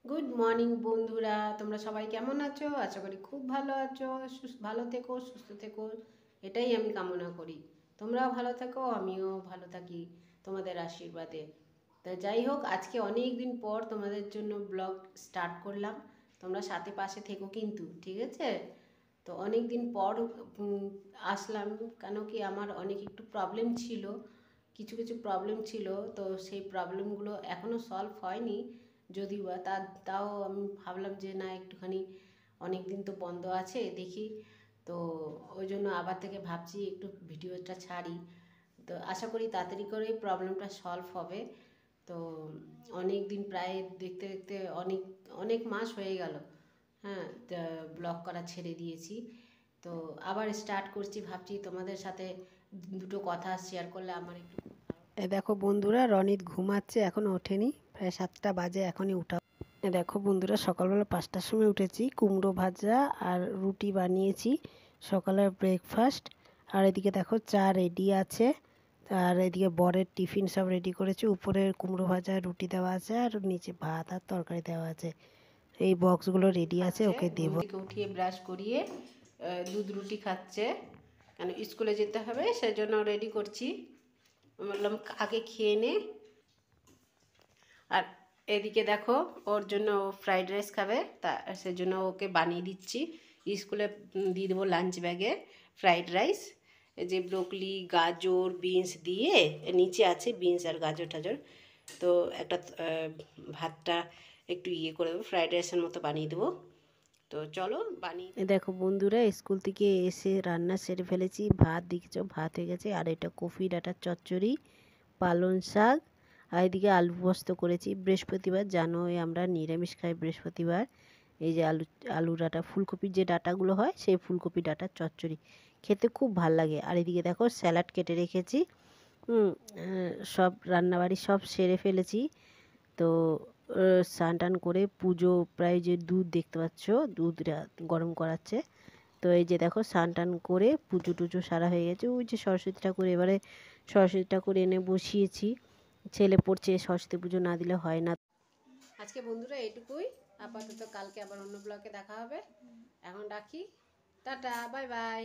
Good morning বন্ধুরা, তোমরা সবাই কেমন আছো? আশা করি খুব ভালো আছো। ভালো থেকো, সুস্থ থেকো, এটাই আমি কামনা করি। তোমরাও ভালো থাকো, আমিও ভালো থাকি তোমাদের আশীর্বাদে। তা যাই হোক, আজকে অনেক দিন পর তোমাদের জন্য ব্লগ স্টার্ট করলাম। তোমরা সাথে পাশে থেকো কিন্তু, ঠিক আছে? তো অনেক দিন পর আসলাম, কেন কি আমার অনেক একটু প্রবলেম ছিল, কিছু কিছু প্রবলেম ছিল। তো সেই প্রবলেমগুলো এখনও সলভ হয়নি, যদিও বা তাও আমি ভাবলাম যে না, একটুখানি অনেক দিন তো বন্ধ আছে, দেখি। তো ওই জন্য আবার থেকে ভাবছি একটু ভিডিওটা ছাড়ি। তো আশা করি তাড়াতাড়ি করে প্রবলেমটা সলভ হবে। তো অনেক দিন, প্রায় দেখতে দেখতে অনেক অনেক মাস হয়ে গেল। হ্যাঁ, ব্লগ করা ছেড়ে দিয়েছি। তো আবার স্টার্ট করছি, ভাবছি তোমাদের সাথে দুটো কথা শেয়ার করলে আমার একটু। দেখো বন্ধুরা, রনিত ঘুমাচ্ছে, এখনও ওঠেনি, প্রায় 7টা বাজে, এখনই উঠা। দেখো বন্ধুরা, সকালবেলা 5টার সময় উঠেছি, কুমড়ো ভাজা আর রুটি বানিয়েছি, সকালের ব্রেকফাস্ট। আর এদিকে দেখো চা রেডি আছে, আর এদিকে বরের টিফিন সব রেডি করেছি। উপরে কুমড়ো ভাজা রুটি দেওয়া আছে, আর নিচে ভাত আর তরকারি দেওয়া আছে। এই বক্সগুলো রেডি আছে, ওকে দেব। উঠিয়ে ব্রাশ করিয়ে দুধ রুটি খাচ্ছে, কেন স্কুলে যেতে হবে সেজন্য রেডি করছি। বললাম আগে খেয়ে নে। আর এদিকে দেখো, ওর জন্য ফ্রাইড রাইস খাবে, তা সেজন্য ওকে বানিয়ে দিচ্ছি। স্কুলে দিয়ে দেবো লাঞ্চ ব্যাগে ফ্রাইড রাইস। এই যে ব্রোকলি, গাজর, বিনস দিয়ে, নিচে আছে বিনস আর গাজর টাজর। তো একটা ভাতটা একটু ইয়ে করে দেবো, ফ্রাইড রাইসের মতো বানিয়ে দেবো। তো চলো বানিয়ে। দেখো বন্ধুরা, স্কুল থেকে এসে রান্না সেরে ফেলেছি। ভাত দেখেছো, ভাত হয়ে গেছে। আর এটা কফি ডাঁটার চচ্চড়ি, পালং শাক, আর এদিকে আলু পোস্ত করেছি। বৃহস্পতিবার জানোই আমরা নিরামিষ খাই বৃহস্পতিবার। এই যে আলু ডাঁটা, ফুলকপির যে ডাঁটাগুলো হয়, সেই ফুলকপি ডাঁটার চচ্চড়ি খেতে খুব ভাল লাগে। আর এদিকে দেখো স্যালাড কেটে রেখেছি। সব রান্নাবাড়ি সব সেরে ফেলেছি। তো স্নান টান করে পুজো, প্রায় যে দুধ দেখতে পাচ্ছ, দুধটা গরম করাচ্ছে। তো এই যে দেখো স্নান টান করে পুজো টুজো সারা হয়ে গেছে। ওই যে সরস্বতী ঠাকুর, এবারে সরস্বতী ঠাকুর এনে বসিয়েছি। ছেলে পড়ছে, সরস্বতী পুজো না দিলে হয় না। আজকে বন্ধুরা এটুকুই, আপাতত কালকে আবার অন্য ব্লগে দেখা হবে। এখন রাখি, টাটা, বাই বাই।